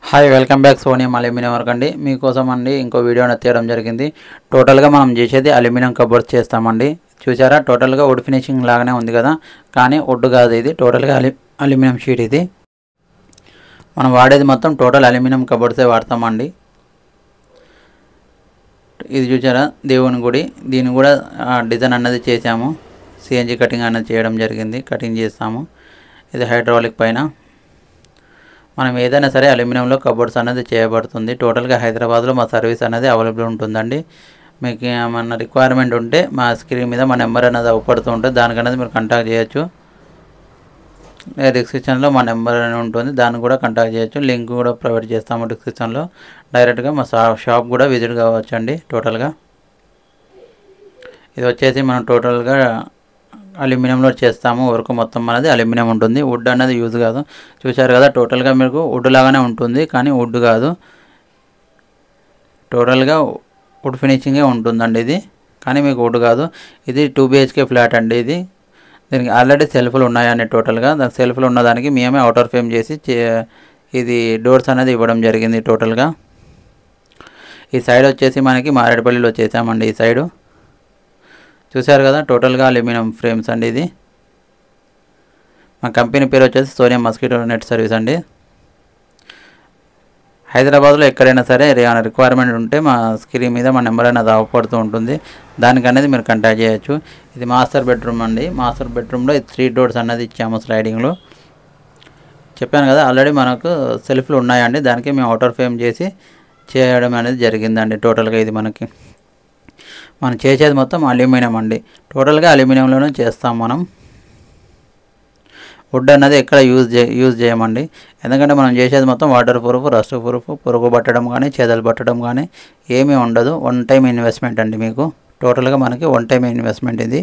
Hi welcome back సోనియం aluminium work అండి. మీకోసం అండి ఇంకో వీడియోని తీయడం జరిగింది. టోటల్గా మనం చేసేది అల్యూమినియం కబోర్డ్స్ చేస్తామండి. చూసారా, టోటల్గా వుడ్ ఫినిషింగ్ లాగానే ఉంది కదా, కానీ వుడ్ కాదు, ఇది టోటల్గా అల్యూమినియం షీట్. ఇది మనం వాడేది మొత్తం టోటల్ అల్యూమినియం కబోర్డ్సే వాడతామండి. ఇది చూసారా, దేవుని గుడి, దీన్ని కూడా డిజైన్ అన్నది చేసాము. సిఎన్జి కటింగ్ అన్నది చేయడం జరిగింది, కటింగ్ చేస్తాము. ఇది హైడ్రాలిక్ పైన మనం ఏదైనా సరే అల్యూమినియంలో కబోర్డ్స్ అనేది చేయబడుతుంది. టోటల్గా హైదరాబాద్లో మా సర్వీస్ అనేది అవైలబుల్ ఉంటుందండి. మీకు ఏమన్నా రిక్వైర్మెంట్ ఉంటే మా స్క్రీన్ మీద మా నెంబర్ అనేది అవపడుతూ ఉంటుంది, దానికనేది మీరు కాంటాక్ట్ చేయొచ్చు. డిస్క్రిప్షన్లో మా నెంబర్ అనేది ఉంటుంది, దాన్ని కూడా కాంటాక్ట్ చేయొచ్చు. లింక్ కూడా ప్రొవైడ్ చేస్తాము డిస్క్రిప్షన్లో. డైరెక్ట్గా మా షాప్ కూడా విజిట్ కావచ్చు అండి. టోటల్గా ఇది వచ్చేసి మనం టోటల్గా అల్యూమినియంలో చేస్తాము. వర్క్ మొత్తం అనేది అల్యూమినియం ఉంటుంది, వుడ్ అనేది యూజ్ కాదు. చూశారు కదా, టోటల్గా మీకు వుడ్ లాగానే ఉంటుంది, కానీ వుడ్ కాదు, టోటల్గా వుడ్ ఫినిషింగే ఉంటుందండి ఇది, కానీ మీకు వుడ్ కాదు. ఇది 2 BHK ఫ్లాట్ అండి. ఇది దీనికి ఆల్రెడీ సెల్ఫ్లు ఉన్నాయండి. టోటల్గా దానికి సెల్ఫ్లు ఉన్నదానికి మేమే అవుటర్ ఫ్రేమ్ చేసి ఇది డోర్స్ అనేది ఇవ్వడం జరిగింది. టోటల్గా ఈ సైడ్ వచ్చేసి మనకి మారేడుపల్లిలో చేసామండి. ఈ సైడు చూశారు కదా, టోటల్గా అల్యూమినియం ఫ్రేమ్స్ అండి. ఇది మా కంపెనీ పేరు వచ్చేసి సోనియం మస్కిటో నెట్ సర్వీస్ అండి. హైదరాబాద్లో ఎక్కడైనా సరే ఏమైనా రిక్వైర్మెంట్ ఉంటే మా స్క్రీన్ మీద మా నెంబర్ అనేది అవపడుతూ ఉంటుంది, దానికనేది మీరు కాంటాక్ట్ చేయొచ్చు. ఇది మాస్టర్ బెడ్రూమ్ అండి. మాస్టర్ బెడ్రూమ్లో 3 డోర్స్ అన్నది ఇచ్చాము స్లైడింగ్లో. చెప్పాను కదా, ఆల్రెడీ మనకు సెల్ఫ్లు ఉన్నాయండి, దానికి మేము అవుటర్ ఫ్రేమ్ చేసి చేయడం అనేది జరిగిందండి. టోటల్గా ఇది మనం చేసేది మొత్తం అల్యూమినియం అండి. టోటల్గా అల్యూమినియంలోనే చేస్తాం మనం. వుడ్ అన్నది ఎక్కడ యూజ్ చేయమండి, ఎందుకంటే మనం చేసేది మొత్తం వాటర్ ప్రూఫ్, రస్ట్ ప్రూఫ్, పురుగు పట్టడం కానీ చెదలు పట్టడం కానీ ఏమీ ఉండదు. 1 టైం ఇన్వెస్ట్మెంట్ అండి. మీకు టోటల్గా మనకి 1 టైం ఇన్వెస్ట్మెంట్. ఇది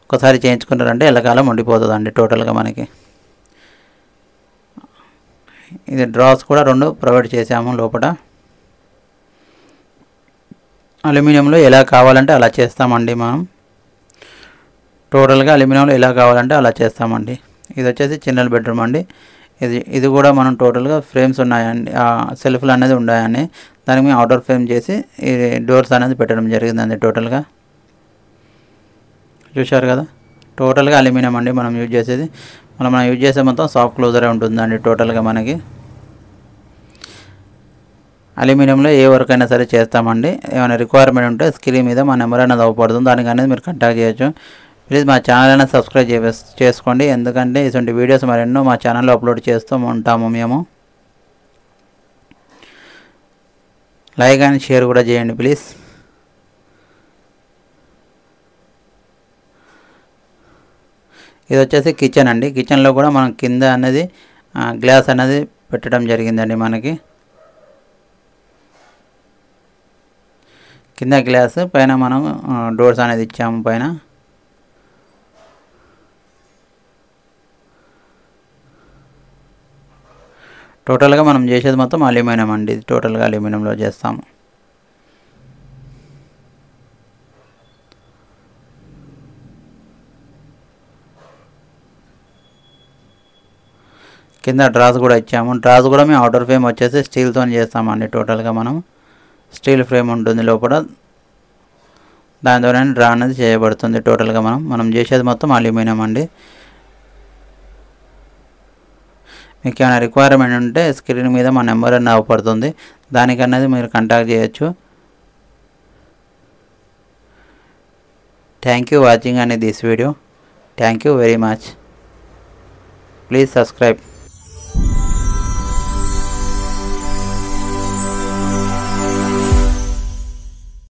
ఒకసారి చేయించుకున్నారంటే ఎల్లకాలం ఉండిపోతుందండి. టోటల్గా మనకి ఇది డ్రాస్ కూడా 2 ప్రొవైడ్ చేసాము లోపల. అల్యూమినియంలో ఎలా కావాలంటే అలా చేస్తామండి మనం. టోటల్గా అల్యూమినియంలో ఎలా కావాలంటే అలా చేస్తామండి. ఇది వచ్చేసి చిన్న బెడ్రూమ్ అండి. ఇది కూడా మనం టోటల్గా ఫ్రేమ్స్ ఉన్నాయండి, సెల్ఫ్లు అనేది ఉన్నాయని దానికి మేము అవుటర్ ఫ్రేమ్ చేసి ఈ డోర్స్ అనేది పెట్టడం జరిగిందండి. టోటల్గా చూశారు కదా, టోటల్గా అల్యూమినియం అండి మనం యూజ్ చేసేది. మనం యూజ్ చేసే మొత్తం సాఫ్ట్ క్లోజరే ఉంటుందండి. టోటల్గా మనకి అల్యూమినియంలో ఏ వర్క్ అయినా సరే చేస్తామండి. ఏమైనా రిక్వైర్మెంట్ ఉంటే స్క్రీన్ మీద మా నెంబర్ అనేది అవపడుతుంది, దానికి అనేది మీరు కాంటాక్ట్ చేయొచ్చు. ప్లీజ్ మా ఛానల్ అనేది సబ్స్క్రైబ్ చేసుకోండి, ఎందుకంటే ఇటువంటి వీడియోస్ మరెన్నో మా ఛానల్లో అప్లోడ్ చేస్తూ ఉంటాము మేము. లైక్ అండ్ షేర్ కూడా చేయండి ప్లీజ్. ఇది వచ్చేసి కిచెన్ అండి. కిచెన్లో కూడా మనం కింద అనేది గ్లాస్ అనేది పెట్టడం జరిగిందండి. మనకి కింద గ్లాస్, పైన మనం డోర్స్ అనేది ఇచ్చాము పైన. టోటల్గా మనం చేసేది మొత్తం అల్యూమినియం అండి. టోటల్గా అల్యూమినియంలో చేస్తాము. కింద డ్రాస్ కూడా ఇచ్చాము. డ్రాస్ కూడా మేము అవుటర్ ఫ్రేమ్ వచ్చేసి స్టీల్తో చేస్తామండి. టోటల్గా మనం స్టీల్ ఫ్రేమ్ ఉంటుంది లోపల, దానితోనే డ్రా అనేది చేయబడుతుంది. టోటల్గా మనం చేసేది మొత్తం అల్యూమినియం అండి. మీకు ఏమైనా రిక్వైర్మెంట్ ఉంటే స్క్రీన్ మీద మా నెంబర్ అనేది అవపడుతుంది, దానికన్నది మీరు కాంటాక్ట్ చేయొచ్చు. థ్యాంక్ యూ వాచింగ్ అని this video. Thank you very much. Please subscribe.